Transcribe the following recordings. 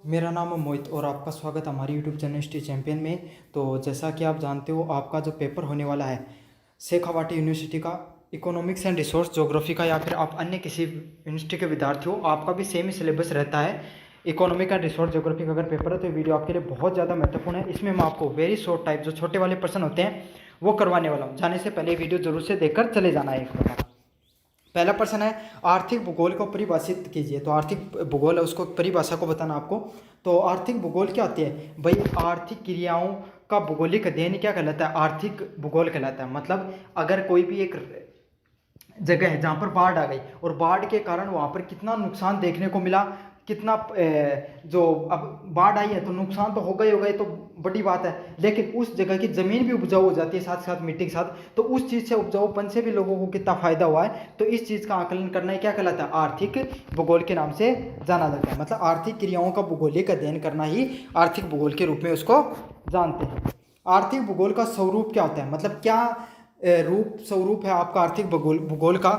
मेरा नाम है मोहित और आपका स्वागत है हमारी यूट्यूब चैनल हिस्ट्री चैंपियन में। तो जैसा कि आप जानते हो, आपका जो पेपर होने वाला है शेखावाटी यूनिवर्सिटी का इकोनॉमिक्स एंड रिसोर्स ज्योग्राफी का, या फिर आप अन्य किसी यूनिवर्सिटी के विद्यार्थी हो, आपका भी सेम ही सिलेबस रहता है। इकोनॉमिक एंड रिसोर्स ज्योग्राफी का अगर पेपर है तो ये वीडियो आपके लिए बहुत ज़्यादा महत्वपूर्ण है। इसमें मैं आपको वेरी शॉर्ट टाइप जो छोटे वाले प्रश्न होते हैं वो करवाने वाला हूँ। जाने से पहले वीडियो जरूर से देखकर चले जाना है। एक बार पहला प्रश्न है, आर्थिक भूगोल को परिभाषित कीजिए। तो आर्थिक भूगोल है, उसको परिभाषा को बताना आपको। तो आर्थिक भूगोल क्या होती है भाई? आर्थिक क्रियाओं का भूगोलिक अध्ययन क्या कहलाता है? आर्थिक भूगोल कहलाता है। मतलब अगर कोई भी एक जगह है जहाँ पर बाढ़ आ गई और बाढ़ के कारण वहाँ पर कितना नुकसान देखने को मिला, कितना जो अब बाढ़ आई है तो नुकसान तो होगा ही होगा, ये तो बड़ी बात है। लेकिन उस जगह की ज़मीन भी उपजाऊ हो जाती है साथ साथ मिट्टी के साथ, तो उस चीज़ से उपजाऊपन से भी लोगों को कितना फायदा हुआ है, तो इस चीज़ का आकलन करना ही क्या कहलाता है? आर्थिक भूगोल के नाम से जाना जाता है। मतलब आर्थिक क्रियाओं का भूगोलिक अध्ययन करना ही आर्थिक भूगोल के रूप में उसको जानते हैं। आर्थिक भूगोल का स्वरूप क्या होता है? मतलब क्या रूप स्वरूप है आपका आर्थिक भूगोल भूगोल का?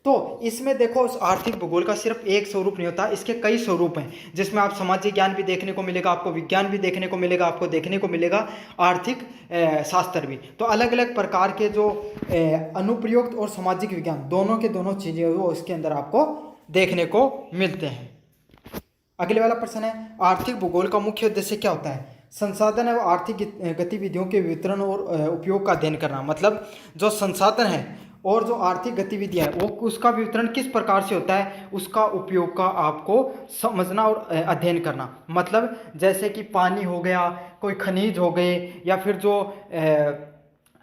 तो इसमें देखो, उस आर्थिक भूगोल का सिर्फ एक स्वरूप नहीं होता, इसके कई स्वरूप हैं, जिसमें आप सामाजिक ज्ञान भी देखने को मिलेगा, आपको विज्ञान भी देखने को मिलेगा, आपको देखने को मिलेगा आर्थिक शास्त्र भी। तो अलग अलग प्रकार के जो अनुप्रयुक्त और सामाजिक विज्ञान दोनों के दोनों चीज़ें वो इसके अंदर आपको देखने को मिलते हैं। अगले वाला प्रश्न है, आर्थिक भूगोल का मुख्य उद्देश्य क्या होता है? संसाधन एवं आर्थिक गतिविधियों के वितरण और उपयोग का अध्ययन करना। मतलब जो संसाधन है और जो आर्थिक गतिविधियां है वो उसका वितरण किस प्रकार से होता है, उसका उपयोग का आपको समझना और अध्ययन करना। मतलब जैसे कि पानी हो गया, कोई खनिज हो गए, या फिर जो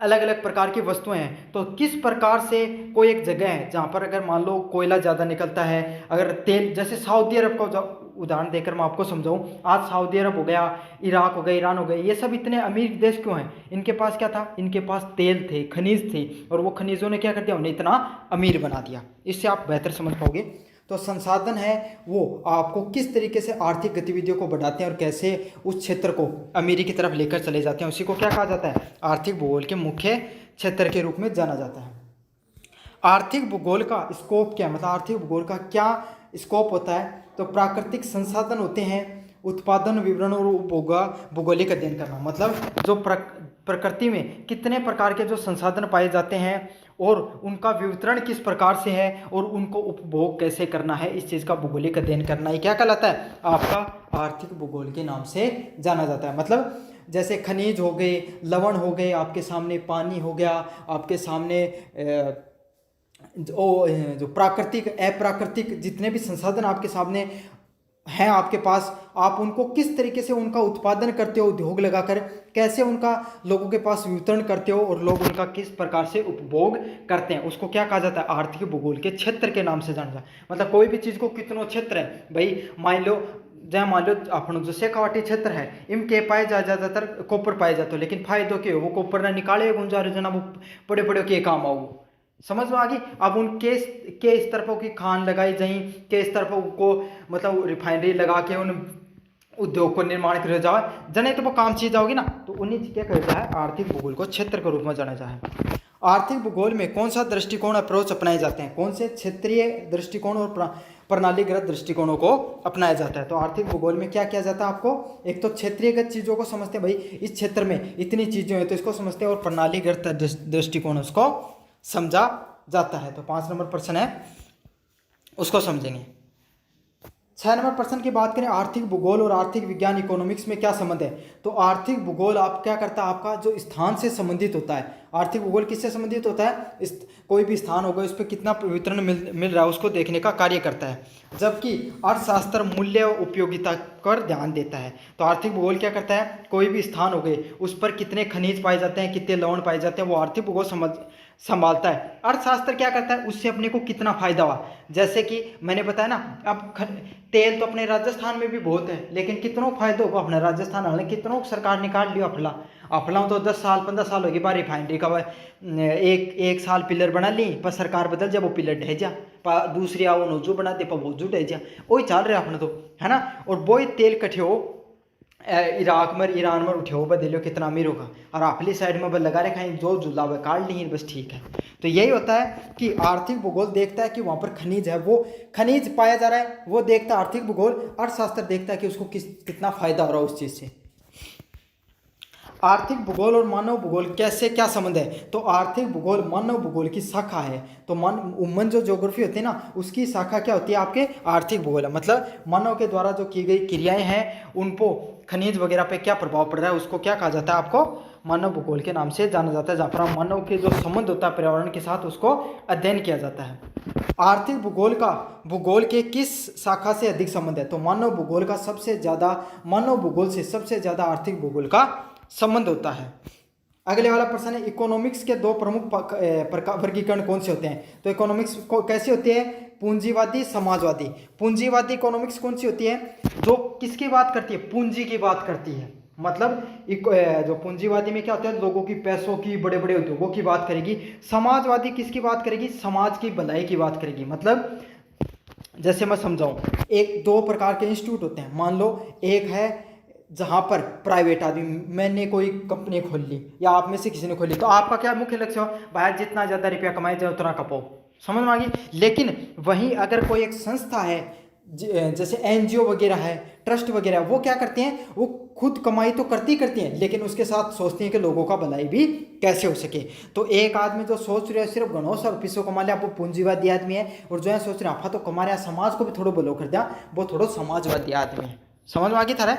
अलग अलग प्रकार की वस्तुएं हैं, तो किस प्रकार से कोई एक जगह है जहाँ पर अगर मान लो कोयला ज़्यादा निकलता है, अगर तेल, जैसे सऊदी अरब का उदाहरण देकर मैं आपको समझाऊं, आज सऊदी अरब हो गया, इराक हो गया, ईरान हो गया, ये सब इतने अमीर देश क्यों हैं? इनके पास क्या था? इनके पास तेल थे, खनिज थे, और वो खनिजों ने क्या कर दिया? उन्हें इतना अमीर बना दिया। इससे आप बेहतर समझ पाओगे। तो संसाधन है वो आपको किस तरीके से आर्थिक गतिविधियों को बढ़ाते हैं और कैसे उस क्षेत्र को अमीरी की तरफ लेकर चले जाते हैं, उसी को क्या कहा जाता है? आर्थिक भूगोल के मुख्य क्षेत्र के रूप में जाना जाता है। आर्थिक भूगोल का स्कोप क्या है? मतलब आर्थिक भूगोल का क्या स्कोप होता है? तो प्राकृतिक संसाधन होते हैं, उत्पादन विवरण और भौगोलिक अध्ययन करना। मतलब जो प्रकृति में कितने प्रकार के जो संसाधन पाए जाते हैं और उनका वितरण किस प्रकार से है और उनको उपभोग कैसे करना है, इस चीज़ का भौगोलिक अध्ययन करना ही क्या कहलाता है? आपका आर्थिक भूगोल के नाम से जाना जाता है। मतलब जैसे खनिज हो गए, लवण हो गए, आपके सामने पानी हो गया, आपके सामने जो प्राकृतिक अप्राकृतिक जितने भी संसाधन आपके सामने हैं आपके पास, आप उनको किस तरीके से उनका उत्पादन करते हो उद्योग लगाकर, कैसे उनका लोगों के पास वितरण करते हो और लोग उनका किस प्रकार से उपभोग करते हैं, उसको क्या कहा जाता है? आर्थिक भूगोल के क्षेत्र के नाम से जाना जाता है। मतलब कोई भी चीज़ को कितनों क्षेत्र है भाई, मान लो अपन जो शेखावाटी क्षेत्र है, इनके पाए ज़्यादातर कॉपर पाए जाते हो, लेकिन फायदो के वो कॉपर ना निकाले गुंजारे जना वो बड़े बड़े के काम आओ, समझ में आ गई? अब उन के इस तरफ की खान लगाई जाए, के इस तरफ को मतलब रिफाइनरी लगा के उन उद्योग को निर्माण कर जाए जने तो वो काम चीज जाओगी ना, तो उन्हीं क्या कहा जाए? आर्थिक भूगोल को क्षेत्र के रूप में जाना जाए। आर्थिक भूगोल में कौन सा दृष्टिकोण अप्रोच अपनाए जाते हैं? कौन से क्षेत्रीय दृष्टिकोण और प्रणालीगत दृष्टिकोणों को अपनाया जाता है? तो आर्थिक भूगोल में क्या किया जाता है आपको? एक तो क्षेत्रीयगत चीज़ों को समझते हैं, भाई इस क्षेत्र में इतनी चीज़ें हैं तो इसको समझते हैं, और प्रणालीगत दृष्टिकोण उसको समझा जाता है। तो 5 नंबर प्रश्न है, उसको समझेंगे। 6 नंबर प्रश्न की बात करें, आर्थिक भूगोल और आर्थिक विज्ञान इकोनॉमिक्स में क्या संबंध है? तो आर्थिक भूगोल आप क्या करता है? आपका जो स्थान से संबंधित होता है। आर्थिक भूगोल किससे संबंधित होता है? कोई भी स्थान होगा उस पर कितना वितरण मिल रहा है उसको देखने का कार्य करता है, जबकि अर्थशास्त्र मूल्य और उपयोगिता पर ध्यान देता है। तो आर्थिक भूगोल क्या करता है? कोई भी स्थान हो गए उस पर कितने खनिज पाए जाते हैं, कितने लवण पाए जाते हैं, वो आर्थिक भूगोल संभालता है। अर्थशास्त्र क्या करता है? उससे अपने को कितना फायदा हुआ, जैसे कि मैंने बताया ना, अब तेल तो अपने राजस्थान में भी बहुत है, लेकिन कितनों फायदे होगा अपने राजस्थान वाले, कितनों सरकार निकाल लियो अपना अपना तो 10 साल 15 साल होगी बार रिफाइनरी का, एक साल पिलर बना ली पर सरकार बदल जा, वो पिलर ढह जा, दूसरी आओ नोजू बना दे पर वोजू ढह जा, वही चल रहा अपना तो, है ना। और वही तेल कठे हो इराक में ईरान में उठे हो बदलो कितना अमीर होगा, और आपली साइड में बस लगा रखा है जो जुला हुआ काट ली बस ठीक है। तो यही होता है कि आर्थिक भूगोल देखता है कि वहाँ पर खनिज है, वो खनिज पाया जा रहा है, वो देखता है आर्थिक भूगोल। अर्थशास्त्र देखता है कि उसको कितना फायदा हो रहा है उस चीज़ से। आर्थिक भूगोल और मानव भूगोल कैसे क्या संबंध है? तो आर्थिक भूगोल मानव भूगोल की शाखा है। तो उमन जो ज्योग्राफी होती है ना, उसकी शाखा क्या होती है? आपके आर्थिक भूगोल है। मतलब मानव के द्वारा जो की गई क्रियाएं हैं उनको खनिज वगैरह पे क्या प्रभाव पड़ रहा है, उसको क्या कहा जाता है? आपको मानव भूगोल के नाम से जाना जाता है, जहाँ पर मानव के जो संबंध होता है पर्यावरण के साथ उसको अध्ययन किया जाता है। आर्थिक भूगोल का भूगोल के किस शाखा से अधिक संबंध है? तो मानव भूगोल का सबसे ज्यादा, मानव भूगोल से सबसे ज्यादा आर्थिक भूगोल का संबंध होता है। अगले वाला प्रश्न है, इकोनॉमिक्स के दो प्रमुख वर्गीकरण कौन से होते हैं? तो इकोनॉमिक्स को कैसी होती है? पूंजीवादी, समाजवादी। पूंजीवादी इकोनॉमिक्स कौन सी होती है? जो किसकी बात करती है? पूंजी की बात करती है। मतलब जो पूंजीवादी में क्या होता है? लोगों की, पैसों की, बड़े बड़े उद्योगों की बात करेगी। समाजवादी किसकी बात करेगी? समाज की भलाई की बात करेगी। मतलब जैसे मैं समझाऊं, एक दो प्रकार के इंस्टीट्यूट होते हैं। मान लो एक है जहां पर प्राइवेट आदमी, मैंने कोई कंपनी खोल ली या आप में से किसी ने खोली, तो आपका क्या मुख्य लक्ष्य हो? भाई जितना ज्यादा रुपया कमाए जाए उतना कपाओ, समझ में आ गई। लेकिन वहीं अगर कोई एक संस्था है, जैसे एनजीओ वगैरह है, ट्रस्ट वगैरह, वो क्या करते हैं? वो खुद कमाई तो करती हैं, लेकिन उसके साथ सोचती हैं कि लोगों का भलाई भी कैसे हो सके। तो एक आदमी जो सोच रहे हैं सिर्फ घनों सा पैसों कमा लिया, वो पूंजीवादी आदमी है। और जो है सोच रहे हैं तो कमा रहा समाज को भी थोड़ा भलो कर दिया, वो थोड़ा समाजवादी आदमी है। समझ में आ गई थारा?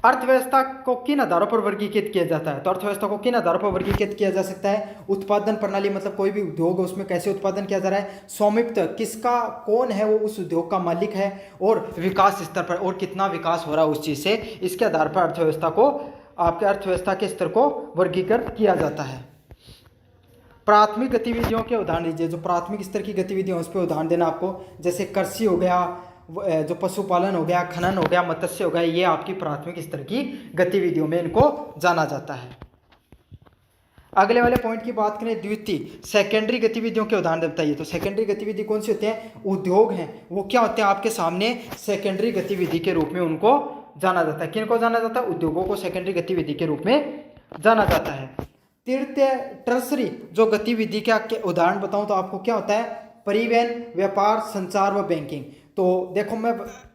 अर्थव्यवस्था को किन आधारों पर वर्गीकृत किया जाता है? तो अर्थव्यवस्था को किन आधारों पर वर्गीकृत किया जा सकता है? उत्पादन प्रणाली, मतलब कोई भी उद्योग है उसमें कैसे उत्पादन किया जा रहा है। स्वामित्व, किसका, कौन है वो उस उद्योग का मालिक है। और विकास स्तर पर, और कितना विकास हो रहा है उस चीज से, इसके आधार पर अर्थव्यवस्था को, आपके अर्थव्यवस्था के स्तर को वर्गीकृत किया जाता है। प्राथमिक गतिविधियों के उदाहरण दीजिए। जो प्राथमिक स्तर की गतिविधियां उस पर उदाहरण देना आपको, जैसे कृषि हो गया, जो पशुपालन हो गया, खनन हो गया, मत्स्य हो गया, ये आपकी प्राथमिक स्तर की गतिविधियों में इनको जाना जाता है। अगले वाले पॉइंट की बात करें, द्वितीय सेकेंडरी गतिविधियों के उदाहरण बताइए। तो सेकेंडरी गतिविधि कौन सी होती है? उद्योग हैं, वो क्या होते हैं आपके सामने? सेकेंडरी गतिविधि के रूप में उनको जाना जाता है। किनको जाना जाता है? उद्योगों को सेकेंडरी गतिविधि के रूप में जाना जाता है। तृतीय टर्सरी जो गतिविधि के उदाहरण बताऊं तो आपको क्या होता है? परिवहन, व्यापार, संचार व बैंकिंग। तो देखो मैं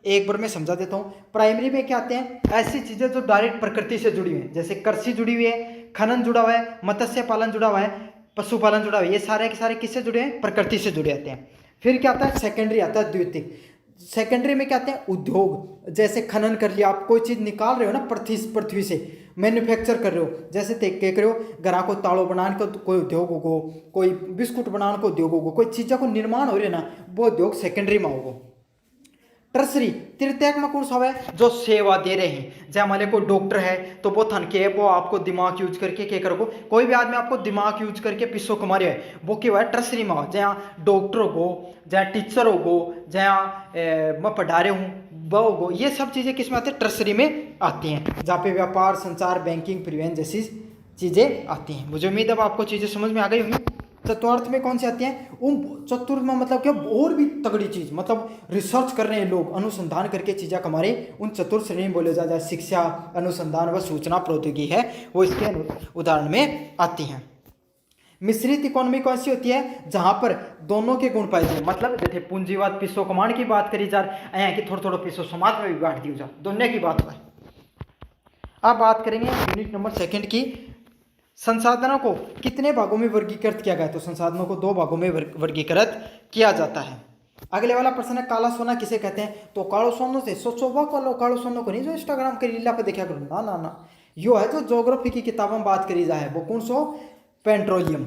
एक बार में समझा देता हूँ। प्राइमरी में क्या आते हैं? ऐसी चीजें जो डायरेक्ट प्रकृति से जुड़ी हुई हैं, जैसे कृषि जुड़ी हुई है, खनन जुड़ा हुआ है, मत्स्य पालन जुड़ा हुआ है, पशुपालन जुड़ा हुआ है। ये सारे के सारे किससे जुड़े हैं? प्रकृति से जुड़े आते हैं। फिर क्या आता है? सेकेंडरी आता है, द्वितीयक। सेकेंडरी में क्या आते हैं? उद्योग, जैसे खनन कर लिया, आप कोई चीज निकाल रहे हो ना पृथ्वी से, मैन्युफैक्चर कर रहे हो, जैसे क्या कर रहे हो? ग्राहक को ताड़ो बनाने को कोई उद्योग होगो, कोई बिस्कुट बनाने को उद्योग होगो, कोई चीज़ों को निर्माण हो रही है ना, वो उद्योग सेकेंडरी में होगो। टर्सरी तृतीयक में कौन सा है? जो सेवा दे रहे हैं, जैसे हमारे को डॉक्टर है तो वो थन के वो आपको दिमाग यूज करके क्या करोगे? कोई भी आदमी आपको दिमाग यूज करके पिस्सो कमा रहा है, वो क्या है? टर्सरी में हो। जहाँ डॉक्टर हो, जहाँ टीचर हो, जहाँ मैं पढ़ा रहे हूँ वो हो, ये सब चीज़ें किस में आती है? टर्सरी में आती हैं, जहाँ पे व्यापार, संचार, बैंकिंग, परिवहन जैसी चीज़ें आती हैं। मुझे उम्मीद है अब आपको चीज़ें समझ में आ गई होंगी। चतुर्थ में कौन सी आती हैं? चतुर्थ में मतलब क्या? और भी तगड़ी चीज, मतलब रिसर्च कर रहे हैं लोग, अनुसंधान करके चीजें कमा रहे हैं, उन चतुर्थ श्रेणी में बोले जाता है। शिक्षा, अनुसंधान व सूचना प्रौद्योगिकी है, वो इसके उदाहरण में आती हैं। मिश्रित इकोनॉमी कौन सी होती है? जहां पर दोनों के गुण पाए जाए। मतलब जैसे पूंजीवाद पिसो कमांड की बात करी जा रही कि थोड़ा थोड़ा पिसो समाज में भी बांट दी जा, दोनों की बात पर। अब बात करेंगे यूनिट नंबर 2 की। संसाधनों को कितने भागों में वर्गीकृत किया गया? तो संसाधनों को 2 भागों में वर्गीकृत किया जाता है। अगले वाला प्रश्न है, काला सोना किसे कहते हैं? तो कालो सोनो से सोचो कालो सोनो को नहीं जो इंस्टाग्राम के रीला पे देखा करो, ना ना ना, यो है जो ज्योग्राफी की किताबों में बात करी जाए, वो कौन सो? पेट्रोलियम।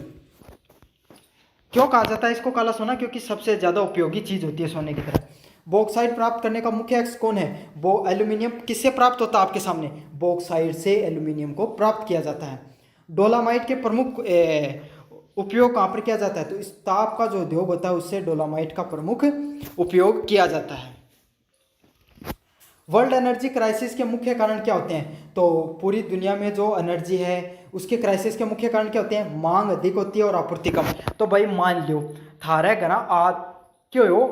क्यों कहा जाता है इसको काला सोना? क्योंकि सबसे ज्यादा उपयोगी चीज होती है सोने की तरह। बॉक्साइट प्राप्त करने का मुख्य एक्स कौन है? वो एल्यूमिनियम। किससे प्राप्त होता है आपके सामने? बॉक्साइट से एल्यूमिनियम को प्राप्त किया जाता है। डोलामाइट के प्रमुख उपयोग कहाँ पर किया जाता है? तो इस ताप का जो उद्योग होता है उससे डोलामाइट का प्रमुख उपयोग किया जाता है। वर्ल्ड एनर्जी क्राइसिस के मुख्य कारण क्या होते हैं? तो पूरी दुनिया में जो एनर्जी है उसके क्राइसिस के मुख्य कारण क्या होते हैं? मांग अधिक होती है और आपूर्ति कम। तो भाई मान लो थारे घना आज क्यों हो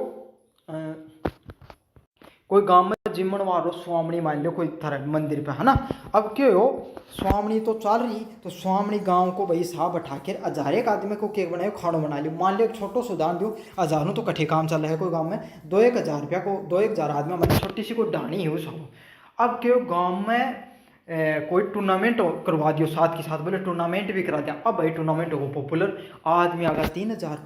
कोई गांव में जिमण वालो स्वामणी मान लो कोई थारा मंदिर पे है ना। अब क्यों हो स्वामणी तो चल रही, तो स्वामणी गांव को भाई साहब बैठा के 1000 एक आदमी को केक बनाए खाना बना लियो। मान लो एक छोटो सा उदाहरण दो, हजारों तो कठे काम चल रहा है कोई गाँव में, 2-1000 रुपया को 2-1000 आदमी मैंने छोटी सी कोई डाणी है उस। अब क्यों गाँव में कोई टूर्नामेंट करवा दियो साथ के साथ, बोले टूर्नामेंट भी करा दिया। अब भाई टूर्नामेंट हो पॉपुलर, आदमी आगा 3000,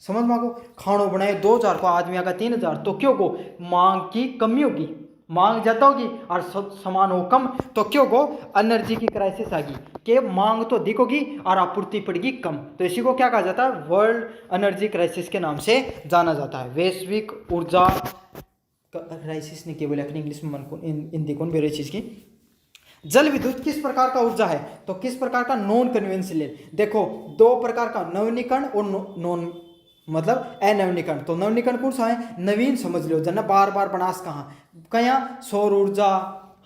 समझ मांगो खानो बनाए 2000 को, आदमी आगा 3000, तो क्यों को मांग की कमी होगी, मांग ज्यादा होगी और सामान हो कम, तो क्यों को एनर्जी की क्राइसिस आगी कि मांग तो अधिक होगी और आपूर्ति पड़ेगी कम। तो इसी को क्या कहा जाता है, वर्ल्ड एनर्जी क्राइसिस के नाम से जाना जाता है। वैश्विक ऊर्जा क्राइसिस ने केवल अपनी इंग्लिश में मन को हिंदी को बेरे चीज की। जल विद्युत किस प्रकार का ऊर्जा है, तो किस प्रकार का, नॉन कन्वेंशनल। देखो 2 प्रकार का, नवीनीकरण और नॉन मतलब अनवीनीकरण। तो नवीनीकरण कौन सा है, नवीन समझ लो जना बार बार बनास कहाँ सौर ऊर्जा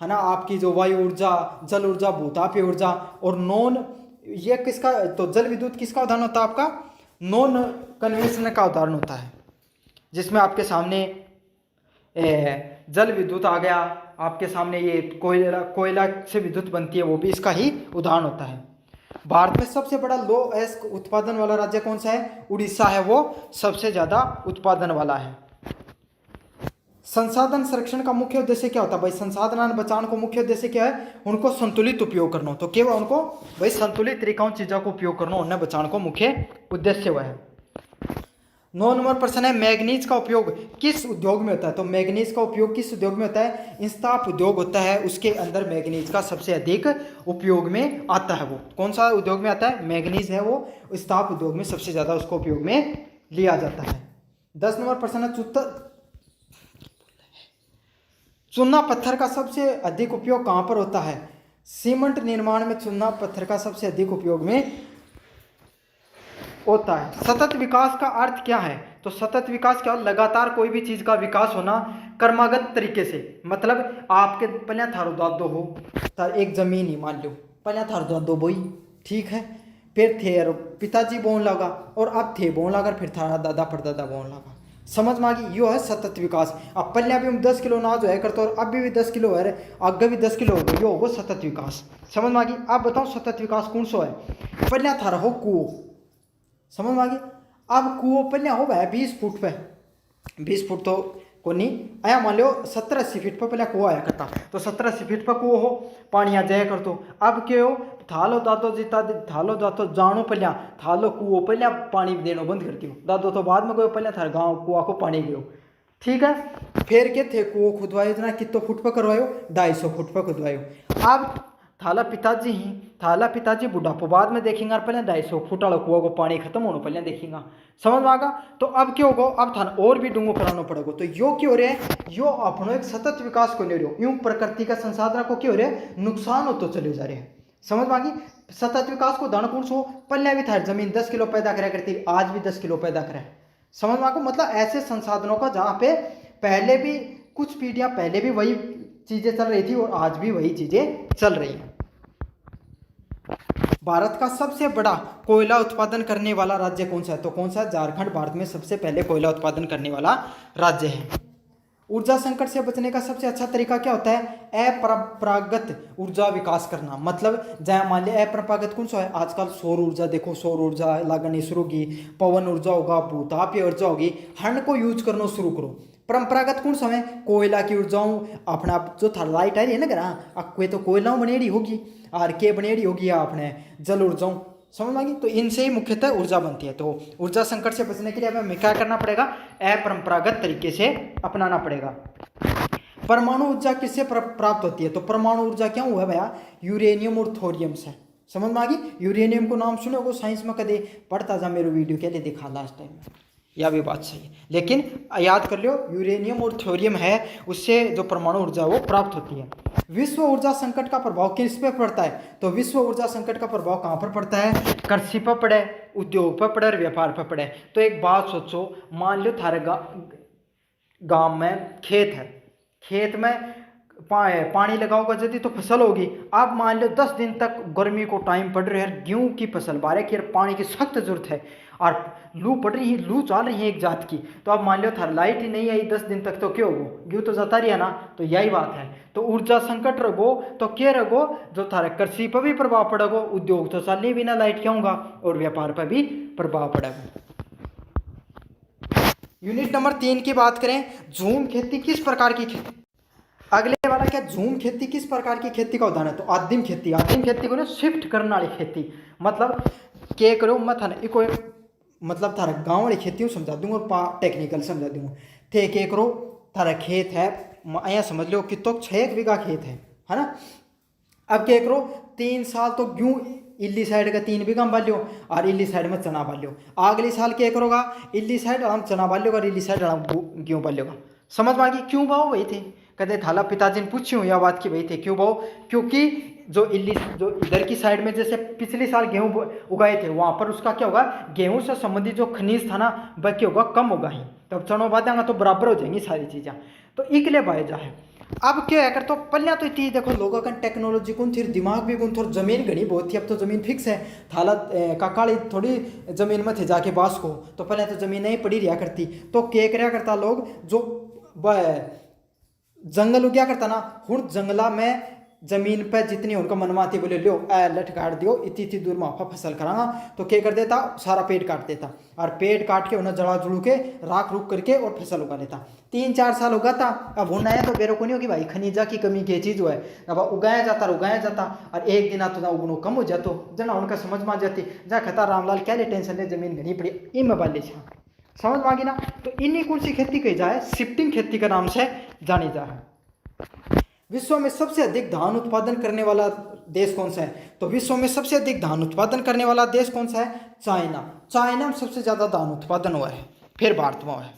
है ना, आपकी जो वायु ऊर्जा, जल ऊर्जा, भूतापीय ऊर्जा। और नॉन ये किसका, तो जल विद्युत किसका उदाहरण होता है, आपका नॉन कन्वेंशनल का उदाहरण होता है, जिसमें आपके सामने जल विद्युत आ गया, आपके सामने ये कोयला से विद्युत बनती है, वो भी इसका ही उदाहरण होता है। भारत में सबसे बड़ा लो अयस्क उत्पादन वाला राज्य कौन सा है, उड़ीसा है, वो सबसे ज्यादा उत्पादन वाला है। संसाधन संरक्षण का मुख्य उद्देश्य क्या होता है भाई, संसाधन बचाने को मुख्य उद्देश्य क्या है, उनको संतुलित उपयोग करना। तो केवल उनको भाई संतुलित तरीका चीजों को उपयोग करना, उन्हें बचाने को मुख्य उद्देश्य हुआ है। 9 नंबर प्रश्न है, मैग्नीज का उपयोग किस उद्योग में होता है। तो मैग्नीज का उपयोग किस उद्योग में होता है, इस्पात उद्योग होता है, उसके अंदर मैग्नीज का सबसे अधिक उपयोग में आता है। वो कौन सा उद्योग में आता है, मैग्नीज है वो इस्पात उद्योग में सबसे ज्यादा उसको उपयोग में लिया जाता है। 10 नंबर प्रश्न है, चूना पत्थर का सबसे अधिक उपयोग कहां पर होता है। सीमेंट निर्माण में चूना पत्थर का सबसे अधिक उपयोग में होता है। सतत विकास का अर्थ क्या है, तो सतत विकास क्या, लगातार कोई भी चीज का विकास होना क्रमागत तरीके से। मतलब आपके पहले थारो दादो हो, एक जमीन ही मान लो, पहले थारो दादो बोई, ठीक है, फिर थे पिताजी बोन लगा, और अब थे बोन लगा, फिर थारा दादा परदादा बोन लगा। समझ में आ गई, यो है सतत विकास। अब पहले भी हम 10 किलो अनाज है करते, और अब भी 10 किलो है, आगे भी 10 किलो हो, यो होगा सतत विकास। समझ में आ गई। अब बताओ सतत विकास कौन सा है, पहले थारा हो कुओं, समझ में आ गई। अब कुओं पहले हो गया 20 फुट पे, 20 फुट तो को नहीं आया, मान लो 70-80 फीट पर पहले कुआ आया करता, तो 70-80 फीट पर कुओं हो, पानी आ जाया कर। तो अब क्या हो, थालो दादो जीता थालो दादो जानो पहले, थालो कुओं पहले पानी देना बंद करती हो, दादो तो बाद में गयो, पहले थार गाँव कुआ को पानी गयो, ठीक है। फिर के थे कुओं खुदवायो, इतना कितने फुट पर करवायो, 250 फुट पर खुदवायो। अब थाला पिताजी बुढ़ापो बाद में देखेंगे, पहले 250 फुट वाला कुआ को पानी खत्म होने पहले देखेंगे, समझ में आगा। तो अब क्या होगा, अब थाना और भी डूंगो कराना पड़ेगा। तो यो क्यों हो रहा है, यो अपनो एक सतत विकास को नहीं रहो, यूं प्रकृति का संसाधन को क्यों हो रहा है, नुकसान होते चले जा रहे हैं। समझ में आ गई। सतत विकास को दान कौन सो, पहले भी था जमीन 10 किलो पैदा करा करती, आज भी 10 किलो पैदा करे। समझ में आ गई। मतलब ऐसे संसाधनों का जहाँ पे पहले भी कुछ पीढ़ियां पहले भी वही चीजें चल रही थी और आज भी वही चीजें चल रही हैं। भारत का सबसे बड़ा कोयला उत्पादन करने वाला राज्य कौन सा है, तो कौन सा, झारखंड भारत में सबसे पहले कोयला उत्पादन करने वाला राज्य है। ऊर्जा संकट से बचने का सबसे अच्छा तरीका क्या होता है, अपरंपरागत ऊर्जा विकास करना। मतलब जहाँ मान लिया अपरंपरागत कौन सा है, आजकल सौर ऊर्जा, देखो सौर ऊर्जा लागनी शुरू होगी, पवन ऊर्जा होगा, भूतापीय ऊर्जा होगी, हन को यूज करना शुरू करो। परंपरागत कौन सा है, कोयला की ऊर्जाओं, अपना जो था लाइट आ रही है ना करा, कोई तो कोयलाओं बनेड़ी होगी और के बनेड़ी होगी आपने जल ऊर्जाओं, समझ में। तो इनसे ही मुख्यतः ऊर्जा बनती है। तो ऊर्जा संकट से बचने के लिए हमें क्या करना पड़ेगा, अपरंपरागत तरीके से अपनाना पड़ेगा। परमाणु ऊर्जा किससे प्राप्त होती है, तो परमाणु ऊर्जा क्या हुआ भैया, यूरेनियम और थोरियम से। समझ में आ गई। यूरेनियम को नाम सुनोगे साइंस में, कदे पढ़ता जा, मेरे वीडियो के लिए दिखा लास्ट टाइम में, यह भी बात सही है। लेकिन याद कर लो, यूरेनियम और थोरियम है, उससे जो परमाणु ऊर्जा वो प्राप्त होती है। विश्व ऊर्जा संकट का प्रभाव किस पे पड़ता है, तो विश्व ऊर्जा संकट का प्रभाव कहाँ पर पड़ता है, कृषि पर पड़े, उद्योग पर पड़े और व्यापार पर पड़े। तो एक बात सोचो, मान लो थारे गांव में खेत है, खेत में पानी लगाओगे यदि तो फसल होगी। अब मान लो 10 दिन तक गर्मी को टाइम पड़ रहा है, गेहूं की फसल बारे की पानी की सख्त जरूरत है, और लू पड़ रही है, लू चल रही है एक जात की, तो अब मान लो थार लाइट ही नहीं आई 10 दिन तक, तो क्यों हो गेहूँ तो जाता रही है ना। तो यही बात है। तो ऊर्जा संकट रगो तो क्या रगो, जो थारे कृषि पर भी प्रभाव पड़ेगा, उद्योग तो चलने बिना लाइट क्या होगा, और व्यापार पर भी प्रभाव पड़ेगा। यूनिट नंबर 3 की बात करें, झूम खेती किस प्रकार की खेती। अगले वाला क्या, झूम खेती किस प्रकार की खेती का उदाहरण है। तो आदिम खेती, आदिम खेती को ना शिफ्ट करने वाली खेती, मतलब क्या करो मैं था इको मतलब थारा गाँव वाली खेती समझा दूंगा और टेक्निकल समझा दूंगा। थे क्या करो, थारा खेत है यहाँ समझ लो कि तो 6 बीघा खेत है ना। अब क्या करो 3 साल तो गेहूँ इल्ली साइड का 3 बीघा बाल लो, और इल्ली साइड में चना बाल लो। अगले साल क्या करोगा, इल्ली साइड हम चना बाल लोगा और इल्ली साइड हम गेहूँ बाल लोगा। समझ में आ गई क्यों भाव वही थे। कहते थाला पिताजी ने पूछी हूँ यह बात की वही थे क्यों भाव, क्योंकि जो इधर की साइड में जैसे पिछले साल गेहूँ उगाए थे, वहाँ पर उसका क्या होगा, गेहूँ से संबंधित जो खनिज था ना वह क्या होगा, कम होगा ही। तब चनो बादेंगा तो बराबर हो जाएंगी सारी चीज़ें, तो इकले बाय जा है। अब क्या है कर, तो पहले तो इतनी देखो लोगों का टेक्नोलॉजी कौन थी, दिमाग भी कौन थोड़ा, जमीन घनी बहुत थी। अब तो जमीन फिक्स है, थाला काकाड़ी थोड़ी जमीन में थे जाके बास को, तो पहले तो जमीन नहीं पड़ी रहा करती। तो क्या कराया करता लोग, जो जंगल उगया करता ना, हूँ जंगला में जमीन पर जितनी उनका मनमाती बोले लो लठ काट दियो, इतनी दूर में आपका फसल कराना। तो क्या कर देता, सारा पेड़ काट देता, और पेड़ काट के उन्हें जड़ा जुड़ू के राख रूख करके और फसल उगा लेता। 3-4 साल उगाता, अब होना है तो बेरो को नहीं होगी भाई, खनिजा की कमी की चीज़ है। अब उगाया जाता, और एक दिन आता उगनो कम हो जातो, जना उनका समझ में आ जाती, जा खता रामलाल क्या ले टेंशन ले, जमीन घनी पड़ी इन में बाले छा, समझ में आ गई ना। तो इन्हीं कौन सी खेती कही जाए, शिफ्टिंग खेती का नाम से जानी जाए। विश्व में सबसे अधिक धान उत्पादन करने वाला देश कौन सा है। तो विश्व में सबसे अधिक धान उत्पादन करने वाला देश कौन सा है, चाइना। चाइना में सबसे ज्यादा धान उत्पादन हुआ है, फिर भारत में हुआ है।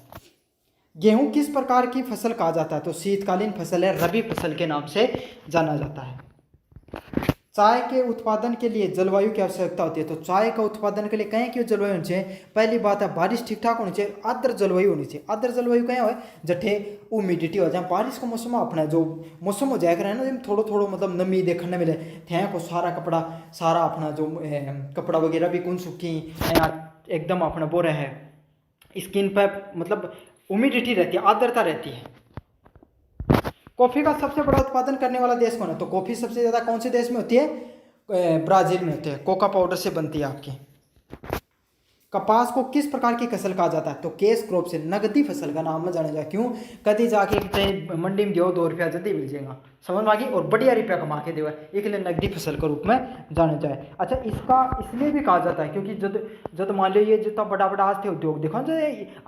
गेहूं किस प्रकार की फसल कहा जाता है। तो शीतकालीन फसल है, रबी फसल के नाम से जाना जाता है। चाय के उत्पादन के लिए जलवायु की आवश्यकता होती है। तो चाय का उत्पादन के लिए कहीं की जलवायु होनी चाहिए, पहली बात है बारिश ठीक ठाक होनी चाहिए, आर्द्र जलवायु होनी चाहिए। आर्द्र जलवायु कहीं हो जठे ह्यूमिडिटी हो जाए, बारिश का मौसम अपना जो मौसम हो जाएगा ना, थोड़ो थोड़ो मतलब नमी देखने मिले थे को, सारा कपड़ा सारा अपना जो कपड़ा वगैरह भी कौन सूखी एकदम अपना बोरे है, स्किन पर मतलब ह्यूमिडिटी रहती है, आर्द्रता रहती है। कॉफी का सबसे बड़ा उत्पादन करने वाला देश कौन है। तो कॉफी सबसे ज्यादा कौन से देश में होती है, ब्राजील में होती है, कोका पाउडर से बनती है आपकी। कपास को किस प्रकार की फसल कहा जाता है। तो कैश क्रॉप से, नगदी फसल का नाम में जाना जाए, क्यों, कभी जाके चाहे मंडी में दो 2 रुपया जल्दी मिल जाएगा, समझ में आ गई, और बढ़िया रुपया कमा के देगा, इसलिए नगदी फसल के रूप में जाना जाए। अच्छा, इसका इसलिए भी कहा जाता है क्योंकि जब मान लो ये जितना बड़ा बड़ा आज थे उद्योग, देखो जो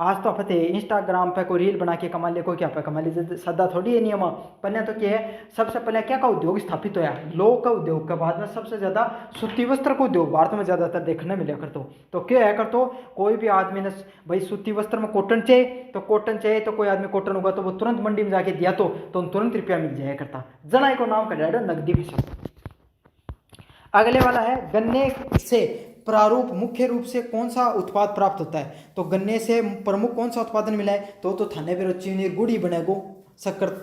आज तो अपने इंस्टाग्राम पे कोई रील बना के कमा ले, कोई क्या पे कमा ले, सदा थोड़ी है नियम। पहले तो क्या है, सबसे पहले क्या का उद्योग स्थापित होया, लोह का उद्योग के बाद में सबसे ज्यादा सूती वस्त्र का उद्योग भारत में ज्यादातर देखने मिला करते। तो क्या है कर, तो कोई भी आदमी ने भाई सूती वस्त्र में कॉटन चाहिए, तो कोई आदमी कॉटन होगा तो वो तुरंत मंडी में जाके दिया तो तुरंत रुपया मिल जाया करता, जनाई को नाम कर नगदी फसल। अगले वाला है, गन्ने से प्रारूप मुख्य रूप से कौन सा उत्पाद प्राप्त होता है। तो गन्ने से प्रमुख कौन सा उत्पादन मिला है। तो थाने बेरो चीनी गुड़ी बनेगो शक्कर।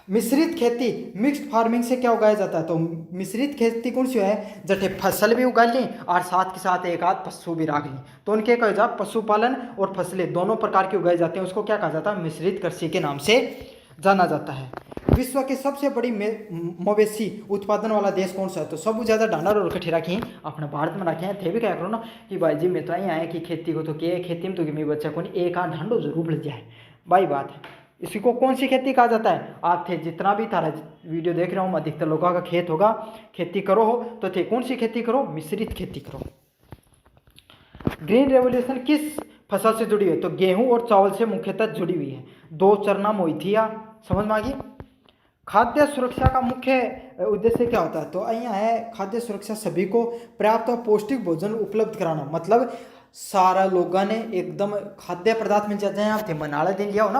मिश्रित खेती, मिक्स्ड फार्मिंग से क्या उगाया जाता है। तो मिश्रित खेती कौन सी है, जैसे फसल भी उगा ली और साथ के साथ एक आध पशु भी रख ली, तो उनके कहा जाता पशुपालन और फसलें दोनों प्रकार की उगाई जाती हैं, उसको क्या कहा जाता है, मिश्रित कृषि के नाम से जाना जाता है। विश्व की सबसे बड़ी मवेशी उत्पादन वाला देश कौन सा है। तो सब ज्यादा डांडर और कठेरा की अपने भारत में रखे हैं। थे भी क्या करो ना कि भाई जी मैं तो आई आए कि खेती को तो क्या खेती में तो कि बच्चा को नहीं एक आध ढांडो जरूर लग जाए, भाई बात है। इसी को कौन सी खेती कहा जाता है। आप थे जितना भी थारा वीडियो देख रहा हूँ, अधिकतर लोगों का खेत होगा, खेती करो हो तो थे कौन सी खेती करो, मिश्रित खेती करो। ग्रीन रेवोल्यूशन किस फसल से जुड़ी है। तो गेहूं और चावल से मुख्यतः जुड़ी हुई है, 2 चरना मोई थी या समझ में आ गई। खाद्य सुरक्षा का मुख्य उद्देश्य क्या होता है। तो यहाँ है खाद्य सुरक्षा सभी को पर्याप्त और पौष्टिक भोजन उपलब्ध कराना, मतलब सारा लोगों ने एकदम खाद्य पदार्थ मिल जाते हैं। आप थे मनाला दिन लिया हो ना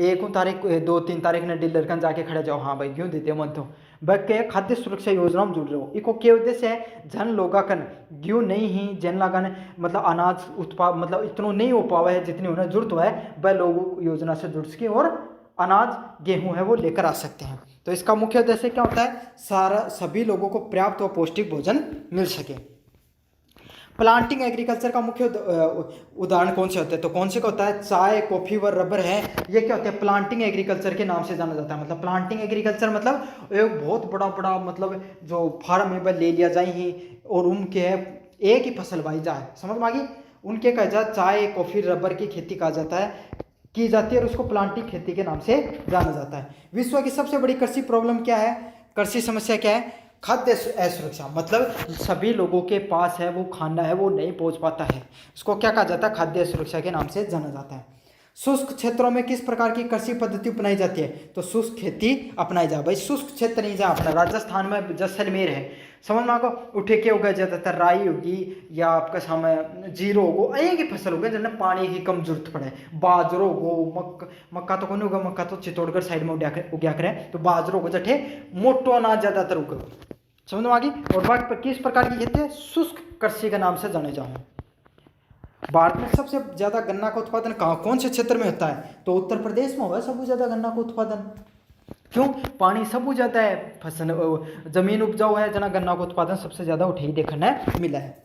1 तारीख 2-3 तारीख ने डीलर कन जाके खड़े जाओ, हाँ भाई क्यों देते मन तो बक के खाद्य सुरक्षा योजना में जुड़ रहे हो। इको क्या उद्देश्य है, जन लोगा कन ग्यू नहीं ही जन लगा ने मतलब अनाज उत्पाद मतलब इतना नहीं हो पावा है जितनी उन्हें जरूरत है, वह लोग योजना से जुड़ सके और अनाज गेहूं है वो लेकर आ सकते हैं। तो इसका मुख्य उद्देश्य क्या होता है, सभी लोगों को पर्याप्त और पौष्टिक भोजन मिल सके। प्लांटिंग एग्रीकल्चर का मुख्य उदाहरण कौन से होते हैं? तो कौन से का होता है? चाय, कॉफी व रबर है, ये क्या होते हैं? प्लांटिंग एग्रीकल्चर के नाम से जाना जाता है। मतलब प्लांटिंग एग्रीकल्चर मतलब एक बहुत बड़ा बड़ा मतलब जो फार्म है वह ले लिया जाए ही और उनके एक ही फसल बाई जाए, समझ में आ गई? उनके कहा जाए चाय, कॉफी, रबर की खेती कहा जाता है, की जाती है और उसको प्लांटिंग खेती के नाम से जाना जाता है। विश्व की सबसे बड़ी कृषि प्रॉब्लम क्या है? कृषि समस्या क्या है? खाद्य असुरक्षा। मतलब सभी लोगों के पास है वो खाना है वो नहीं पहुंच पाता है, उसको क्या कहा जाता है? खाद्य असुरक्षा के नाम से जाना जाता है। शुष्क क्षेत्रों में किस प्रकार की कृषि पद्धति अपनाई जाती है? तो शुष्क खेती अपनाई जाए। भाई शुष्क क्षेत्र नहीं जहाँ अपना राजस्थान में जैसलमेर है, समझ में आपको, उठे के उगाया जाता है, राई होगी या आपका सामने जीरो होगो, एक ही फसल होगी जिन्हें पानी की कम जरूरत पड़े। बाजरो हो, मक्का तो कौन होगा? मक्का तो चित्तौड़गढ़ साइड में उग्या करे, तो बाजरो को जठे मोटो अनाज ज्यादातर उगे, समझ में आ गई। और बाकी किस प्रकार की खेती है? शुष्क कृषि के नाम से जाने जाऊँ। भारत में सबसे ज्यादा गन्ना का उत्पादन कहाँ कौन से क्षेत्र में होता है? तो उत्तर प्रदेश में होगा सबसे ज्यादा गन्ना का उत्पादन। क्यों? पानी सबसे ज्यादा है, फसल जमीन उपजाऊ है, जना गन्ना का उत्पादन सबसे ज्यादा उठे ही देखने मिला है।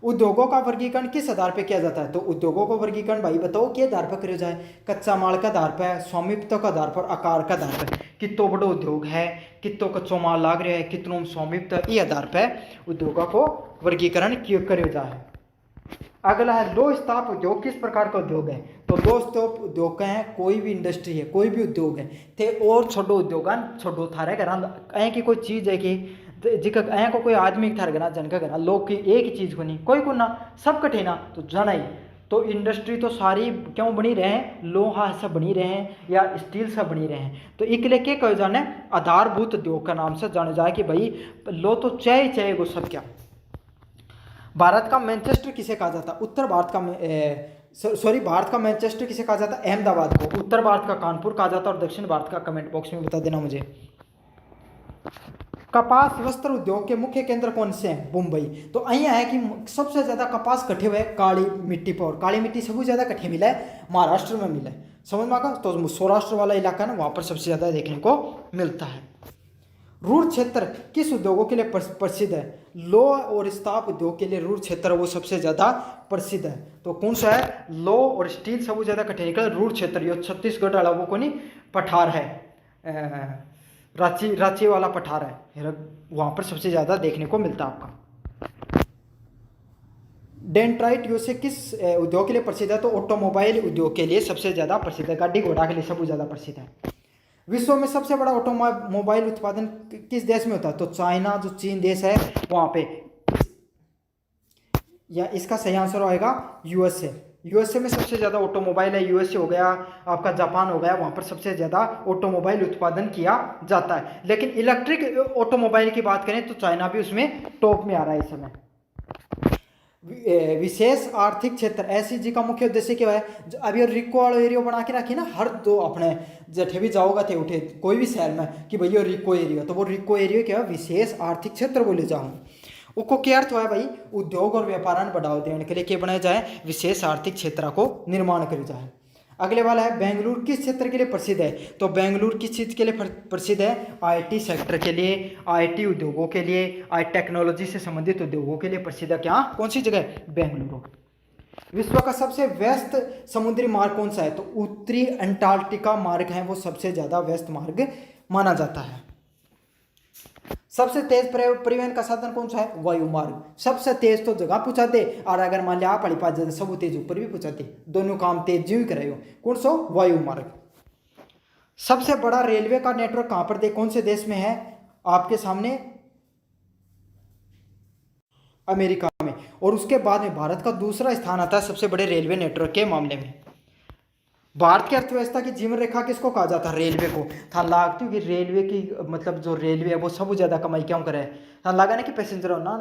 उद्योगों का वर्गीकरण किस आधार पर किया जाता है? तो उद्योगों का वर्गीकरण भाई बताओ के आधार पर करो जाए? कच्चा माल का आधार पर, स्वामित्व का आधार पर, आकार का आधार पर। कितो बड़ो उद्योग है, कितो कच्चो माल लाग रहा है, कितनों स्वामित्व, ये आधार पर उद्योगों को वर्गीकरण करो जाए। अगला है लो इस्पात उद्योग किस प्रकार का उद्योग है? तो लो इस्पात उद्योग है कोई भी इंडस्ट्री है, कोई भी उद्योग है थे और छोटो उद्योग छोटो थारे घर की कोई चीज है कि जिका को कोई आदमी थारे घर जनका घर लोग की एक ही चीज को नहीं कोई को ना सब कठे ना तो जाना ही। तो इंडस्ट्री तो सारी क्यों बनी रहे हैं? लोहा से बनी रहे हैं या स्टील से बनी रहे हैं। तो इकले के कहे जाने आधारभूत उद्योग का नाम से जाने जाए कि भाई लो तो चाहे वो सब क्या। भारत का मैनचेस्टर किसे कहा जाता है? उत्तर भारत का भारत का मैनचेस्टर किसे कहा जाता है? अहमदाबाद को। उत्तर भारत का कानपुर कहा जाता है और दक्षिण भारत का कमेंट बॉक्स में बता देना मुझे। कपास वस्त्र उद्योग के मुख्य केंद्र कौन से हैं? मुंबई। तो અહીંયા है कि सबसे ज्यादा कपास कटे हुए काली मिट्टी पर, और काली मिट्टी सबसे ज्यादा कटे मिला है महाराष्ट्र में मिला है, समझ में आगा। तो सौराष्ट्र वाला इलाका ना वहां पर सबसे ज्यादा देखने को मिलता है। रूर क्षेत्र किस उद्योगों के लिए प्रसिद्ध है? लो और इस्पात उद्योग के लिए रूर क्षेत्र वो सबसे ज्यादा प्रसिद्ध है। तो कौन सा है? लो और स्टील सबसे ज्यादा कठिन निकला रूर क्षेत्र, ये छत्तीसगढ़ वाला वो कोनी पठार है, रांची वाला पठार है, वहां पर सबसे ज्यादा देखने को मिलता है आपका। डेंट्राइट यूएसए किस उद्योग के लिए प्रसिद्ध है? तो ऑटोमोबाइल उद्योग के लिए सबसे ज्यादा प्रसिद्ध है, गाड़ी घोड़ा के लिए सबसे ज्यादा प्रसिद्ध है। विश्व में सबसे बड़ा ऑटोमोबाइल उत्पादन किस देश में होता है? तो चाइना, जो चीन देश है वहां पे, या इसका सही आंसर आएगा यूएसए। यूएसए में सबसे ज्यादा ऑटोमोबाइल है, यूएसए हो गया आपका, जापान हो गया, वहां पर सबसे ज्यादा ऑटोमोबाइल उत्पादन किया जाता है। लेकिन इलेक्ट्रिक ऑटोमोबाइल की बात करें तो चाइना भी उसमें टॉप में आ रहा है इस समय। विशेष आर्थिक क्षेत्र एसईजी का मुख्य उद्देश्य क्या है? अभी रिको वाला एरिया बना के रखी ना, हर दो अपने जठे भी जाओगा थे उठे कोई भी शहर में कि भैया रिको एरिया, तो वो रिको एरिया क्या है? विशेष आर्थिक क्षेत्र बोले जाऊँ। उसको क्या अर्थ हुआ है भाई? उद्योग और व्यापार बढ़ावा देने के लिए क्या बनाया जाए? विशेष आर्थिक क्षेत्र को निर्माण करी जाए। अगले वाला है बेंगलुरु किस क्षेत्र के लिए प्रसिद्ध है? तो बेंगलुरु किस चीज़ के लिए प्रसिद्ध है? आईटी सेक्टर के लिए, आईटी उद्योगों के लिए, आई टेक्नोलॉजी से संबंधित उद्योगों के लिए प्रसिद्ध है। क्या कौन सी जगह? बेंगलुरु। विश्व का सबसे व्यस्त समुद्री मार्ग कौन सा है? तो उत्तरी अंटार्कटिका मार्ग है वो सबसे ज्यादा व्यस्त मार्ग माना जाता है। सबसे तेज परिवहन का साधन कौन सा है? वायु मार्ग। सबसे तेज तो जगह पहुंचाते, और अगर मान लिया आप अड़ी पास जाते सब तेज ऊपर भी पहुंचाते, दोनों काम तेज जीव करे हो। कौन सा? वायु मार्ग। सबसे बड़ा रेलवे का नेटवर्क कहां पर कौन से देश में है? आपके सामने अमेरिका में। और उसके बाद में भारत का दूसरा स्थान आता है सबसे बड़े रेलवे नेटवर्क के मामले में। भारत की अर्थव्यवस्था की जीवन रेखा किसको कहा जाता है? रेलवे को। था लागती कि रेलवे की मतलब जो रेलवे है वो सबसे ज्यादा कमाई क्यों करे? था लगा ना कि पैसेंजर ना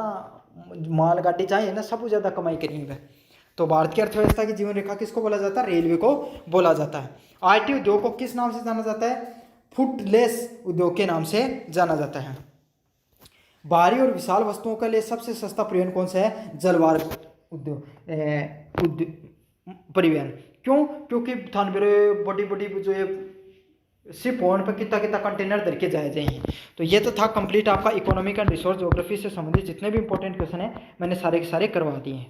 माल गाड़ी चाहिए ना, सबसे ज्यादा कमाई करेंगे। तो भारत की अर्थव्यवस्था की जीवन रेखा किसको बोला जाता है? रेलवे को बोला जाता है। आईटी उद्योग को किस नाम से जाना जाता है? फुटलेस उद्योग के नाम से जाना जाता है। भारी और विशाल वस्तुओं के लिए सबसे सस्ता परिवहन कौन सा है? जलमार्ग उद्योग परिवहन। क्यों? क्योंकि थान बड़ी बड़ी जो है शिप होने पर कितना कितना कंटेनर धर के जाए जाएंगे। तो ये तो था कंप्लीट आपका इकोनॉमिक एंड रिसोर्स ज्योग्राफी से संबंधित जितने भी इंपॉर्टेंट क्वेश्चन है मैंने सारे के सारे करवा दिए हैं।